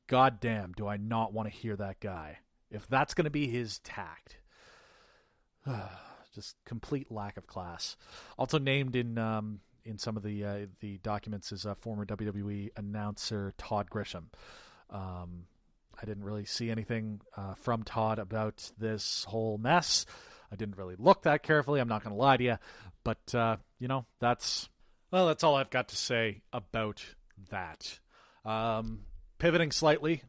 goddamn, do I not want to hear that guy. If that's going to be his tact. Just complete lack of class. Also named in some of the documents is former WWE announcer Todd Grisham. I didn't really see anything from Todd about this whole mess. I didn't really look that carefully. I'm not going to lie to you. But, that's all I've got to say about that. Pivoting slightly,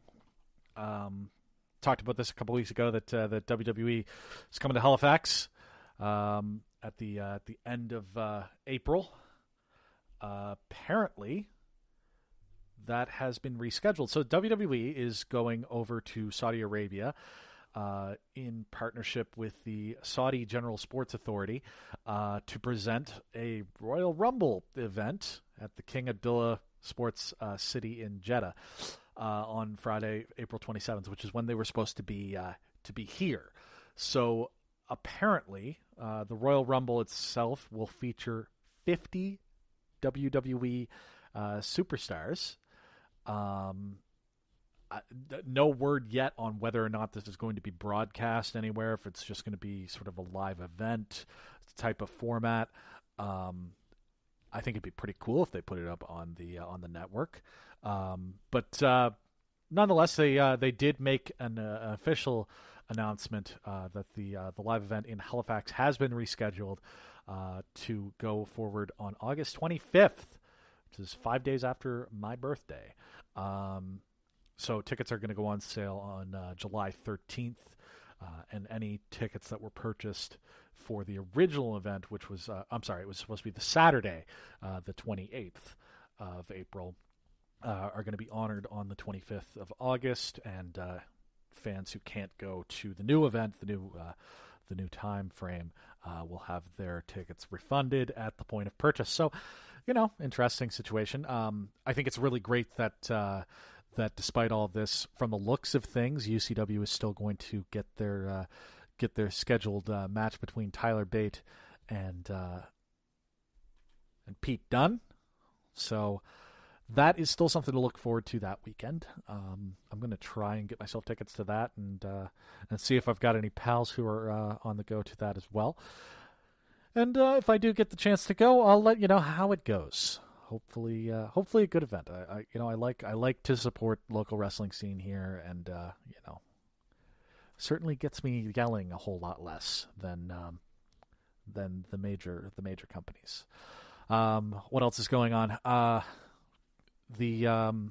talked about this a couple weeks ago that WWE is coming to Halifax at the end of April. Apparently, that has been rescheduled. So WWE is going over to Saudi Arabia in partnership with the Saudi General Sports Authority to present a Royal Rumble event at the King Abdullah Sports City in Jeddah on Friday, April 27th, which is when they were supposed to be here. So apparently, the Royal Rumble itself will feature 50 WWE superstars. No word yet on whether or not this is going to be broadcast anywhere, if it's just going to be sort of a live event type of format. I think it'd be pretty cool if they put it up on the network. But nonetheless, they did make an official announcement that the live event in Halifax has been rescheduled to go forward on August 25th, which is 5 days after my birthday. So tickets are going to go on sale on July 13th, and any tickets that were purchased for the original event, which was, it was supposed to be the Saturday, the 28th of April, are going to be honored on the 25th of August, and fans who can't go to the new event, the new time frame, will have their tickets refunded at the point of purchase. So, interesting situation. I think it's really great that despite all of this, from the looks of things, UCW is still going to get their scheduled match between Tyler Bate and Pete Dunne. So that is still something to look forward to that weekend. I'm going to try and get myself tickets to that and see if I've got any pals who are on the go to that as well. And if I do get the chance to go, I'll let you know how it goes. Hopefully a good event. I like to support local wrestling scene here, and certainly gets me yelling a whole lot less than the major companies. What else is going on? The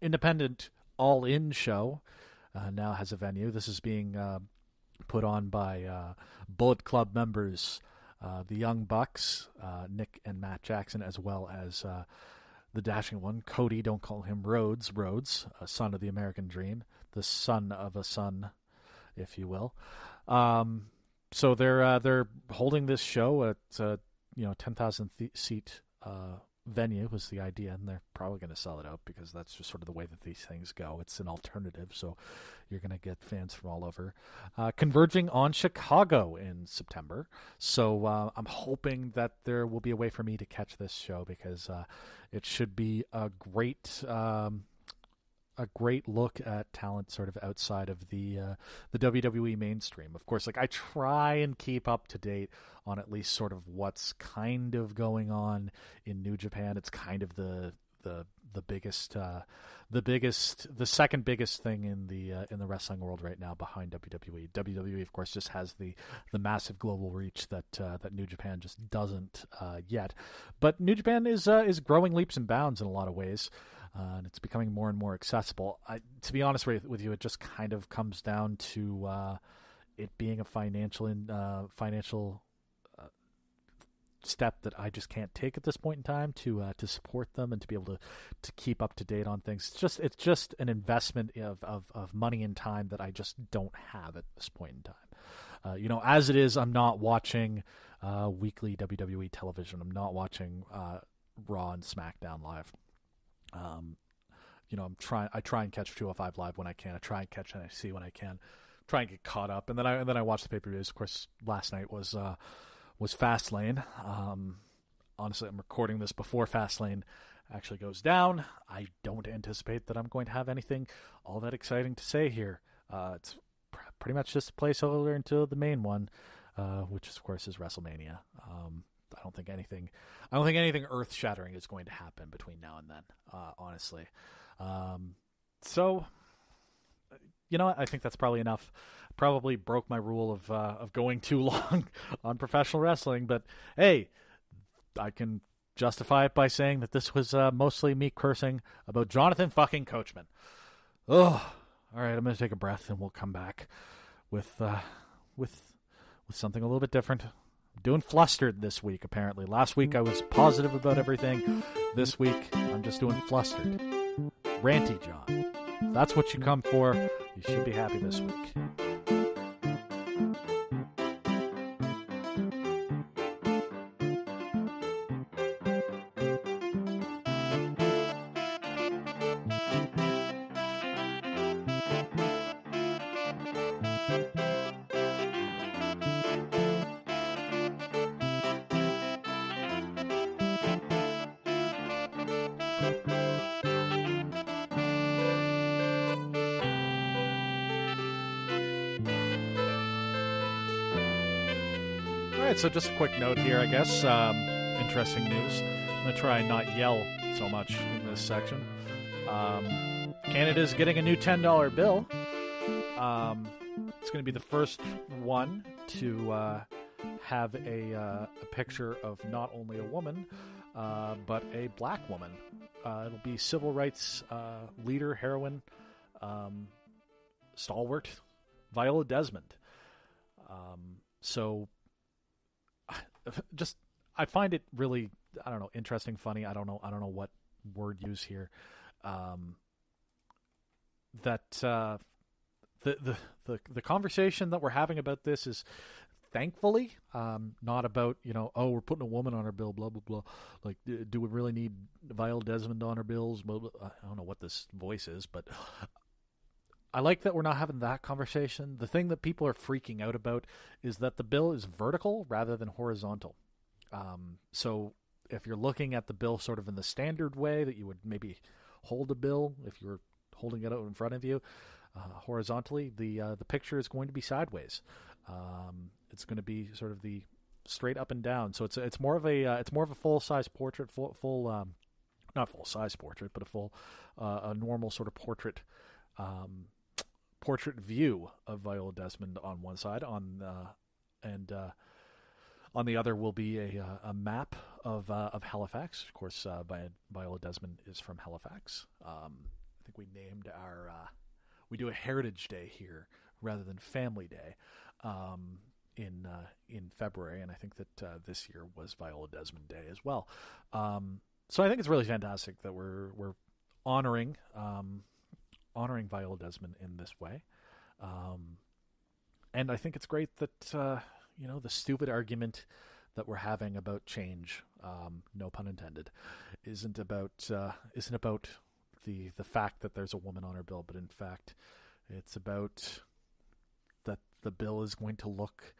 independent All In show now has a venue. This is being put on by Bullet Club members, the Young Bucks, Nick and Matt Jackson, as well as the dashing one, Cody, don't call him Rhodes, a son of the American Dream, the son of a son, if you will. So they're holding this show at 10,000 seat venue was the idea, and they're probably going to sell it out because that's just sort of the way that these things go. It's an alternative, so you're going to get fans from all over. Converging on Chicago in September, so I'm hoping that there will be a way for me to catch this show because it should be a great look at talent sort of outside of the WWE mainstream. Of course, I try and keep up to date on at least sort of what's kind of going on in New Japan. It's kind of the second biggest thing in the wrestling world right now behind WWE. WWE, of course, just has the massive global reach that New Japan just doesn't yet. But New Japan is growing leaps and bounds in a lot of ways. And it's becoming more and more accessible. To be honest with you, it just kind of comes down to it being a financial step that I just can't take at this point in time to support them and to be able to keep up to date on things. It's just an investment of money and time that I just don't have at this point in time. As it is, I'm not watching weekly WWE television. I'm not watching Raw and SmackDown live. I try and catch 205 Live when I can. I try and catch NXT when I can. Try and get caught up, and then I watch the pay-per-views. Of course, last night was Fastlane. Honestly, I'm recording this before Fastlane actually goes down. I don't anticipate that I'm going to have anything all that exciting to say here. It's pretty much just a placeholder until the main one, which of course is WrestleMania. I don't think anything earth-shattering is going to happen between now and then, honestly. So, you know what? I think that's probably enough. Probably broke my rule of going too long on professional wrestling, but hey, I can justify it by saying that this was mostly me cursing about Jonathan fucking Coachman. Oh, all right. I'm going to take a breath, and we'll come back with something a little bit different. I'm doing flustered this week, apparently. Last week I was positive about everything. This week I'm just doing flustered. Ranty John. If that's what you come for, you should be happy this week. So just a quick note here, I guess. Interesting news. I'm going to try and not yell so much in this section. Canada's getting a new $10 bill. It's going to be the first one to have a picture of not only a woman, but a black woman. It'll be civil rights leader, heroine, stalwart, Viola Desmond. So just I find it really, I don't know, interesting, funny. I don't know what word use here. That the conversation that we're having about this is thankfully not about, oh, we're putting a woman on our bill, blah blah blah. Like, do we really need Viola Desmond on our bills? Blah, blah. I don't know what this voice is, but I like that we're not having that conversation. The thing that people are freaking out about is that the bill is vertical rather than horizontal. So if you're looking at the bill sort of in the standard way that you would maybe hold a bill if you were holding it out in front of you, horizontally, the picture is going to be sideways. It's going to be sort of the straight up and down. So it's more of a full size portrait, not full size portrait, but a normal sort of portrait view of Viola Desmond on one side, and on the other will be a map of Halifax. Of course, Viola Desmond is from Halifax. I think we named we do a Heritage Day here rather than Family Day in February, and I think that this year was Viola Desmond Day as well. So I think it's really fantastic that we're honoring Viola Desmond in this way. And I think it's great that, the stupid argument that we're having about change, no pun intended, isn't about the fact that there's a woman on our bill, but in fact, it's about that the bill is going to look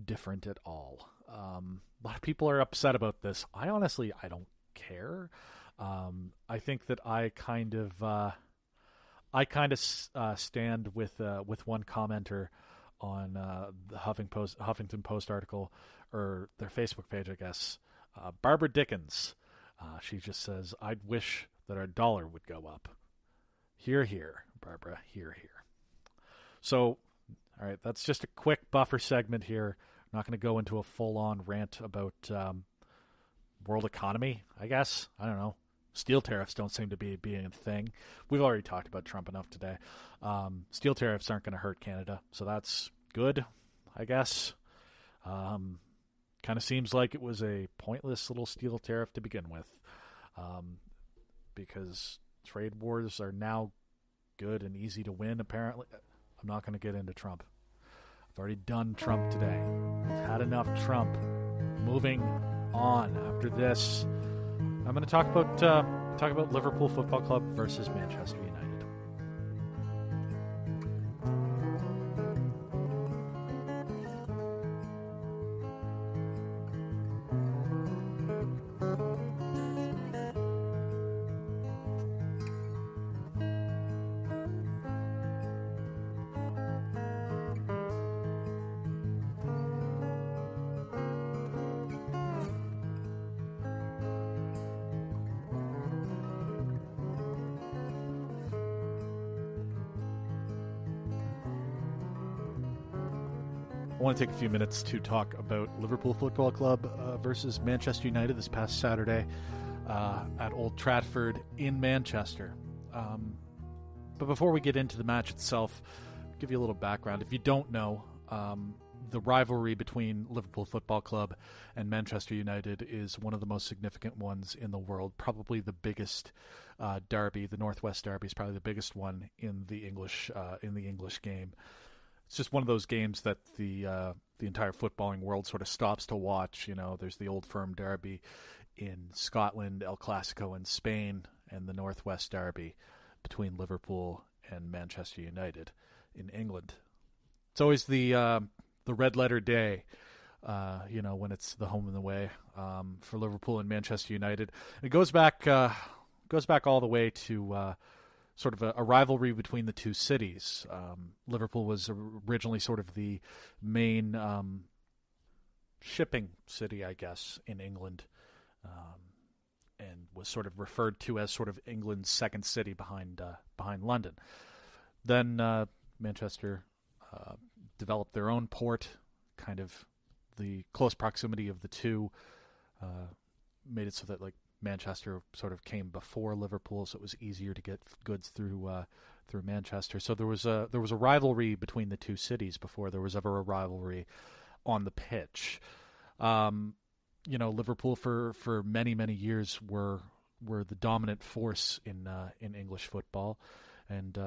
different at all. A lot of people are upset about this. I don't care. I think that I kind of stand with one commenter on the Huffington Post article, or their Facebook page, I guess. Barbara Dickens. She just says, "I'd wish that our dollar would go up." Hear, hear, Barbara. Hear, hear. So, all right, that's just a quick buffer segment here. I'm not going to go into a full-on rant about world economy, I guess. I don't know. Steel tariffs don't seem to be being a thing. We've already talked about Trump enough today. Steel tariffs aren't going to hurt Canada, so that's good, I guess. Kind of seems like it was a pointless little steel tariff to begin with, because trade wars are now good and easy to win, apparently. I'm not going to get into Trump. I've already done Trump today. I've had enough Trump. Moving on after this, I'm going to talk about Liverpool Football Club versus Manchester United. want to take a few minutes to talk about Liverpool Football Club versus Manchester United this past Saturday at Old Trafford in Manchester. But before we get into the match itself, I'll give you a little background. If you don't know, the rivalry between Liverpool Football Club and Manchester United is one of the most significant ones in the world. Probably the biggest derby. The Northwest Derby is probably the biggest one in the English game. It's just one of those games that the entire footballing world sort of stops to watch. You know, there's the Old Firm Derby in Scotland, El Clasico in Spain, and the Northwest Derby between Liverpool and Manchester United in England. It's always the red letter day, when it's the home and the way for Liverpool and Manchester United. It goes back all the way to sort of a rivalry between the two cities. Liverpool was originally sort of the main shipping city, I guess, in England, and was sort of referred to as sort of England's second city behind London. Then Manchester developed their own port. Kind of the close proximity of the two made it so that Manchester sort of came before Liverpool, so it was easier to get goods through Manchester. So there was a rivalry between the two cities before there was ever a rivalry on the pitch. Liverpool for many years were the dominant force in English football, and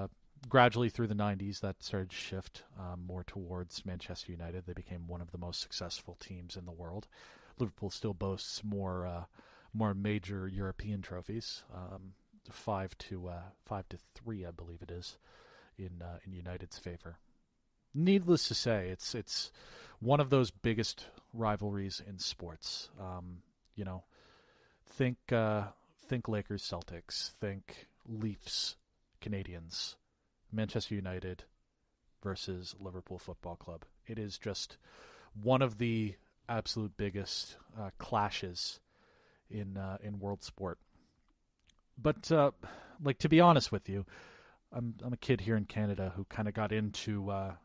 gradually through the 90s that started to shift more towards Manchester United. They became one of the most successful teams in the world. Liverpool still boasts more major European trophies, 5-3, I believe it is, in United's favor. Needless to say, it's one of those biggest rivalries in sports. Think Lakers Celtics, think Leafs Canadians, Manchester United versus Liverpool Football Club. It is just one of the absolute biggest clashes in world sport. But to be honest with you, I'm a kid here in Canada who kind of got into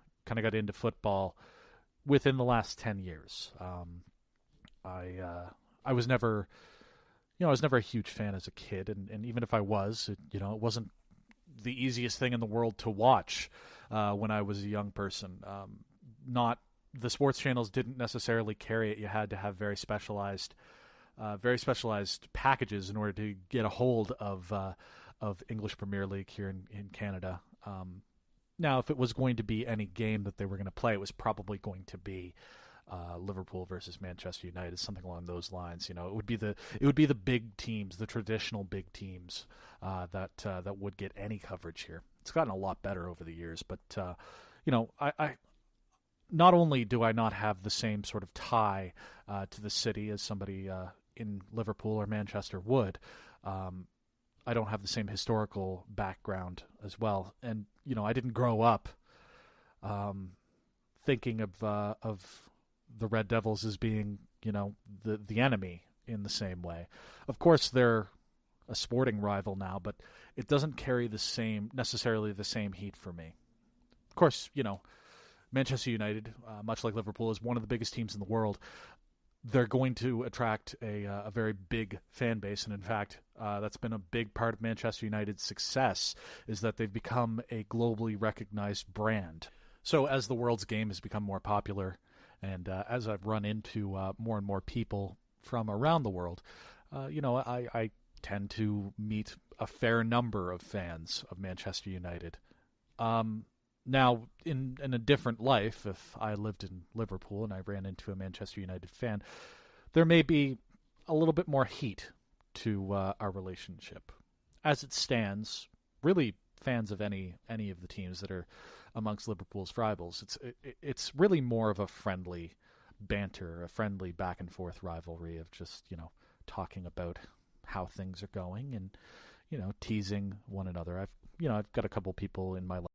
football within the last 10 years. I was never a huge fan as a kid, and even if I was, it wasn't the easiest thing in the world to watch when I was a young person. Not the sports channels didn't necessarily carry it. You had to have very specialized packages in order to get a hold of English Premier League here in Canada. Now, if it was going to be any game that they were going to play, it was probably going to be Liverpool versus Manchester United, something along those lines. It would be the big teams, the traditional big teams that would get any coverage here. It's gotten a lot better over the years, but I not only do I not have the same sort of tie to the city as somebody in Liverpool or Manchester would, I don't have the same historical background as well, and I didn't grow up thinking of the Red Devils as being the enemy in the same way. Of course, they're a sporting rival now, but it doesn't carry necessarily the same heat for me. Of course, Manchester United, much like Liverpool, is one of the biggest teams in the world. They're going to attract a very big fan base, and in fact, that's been a big part of Manchester United's success, is that they've become a globally recognized brand. So as the world's game has become more popular, and as I've run into more and more people from around the world, I tend to meet a fair number of fans of Manchester United. Now, in a different life, if I lived in Liverpool and I ran into a Manchester United fan, there may be a little bit more heat to our relationship. As it stands, really fans of any of the teams that are amongst Liverpool's rivals, it's really more of a friendly banter, a friendly back and forth rivalry of just talking about how things are going and teasing one another. I've got a couple people in my life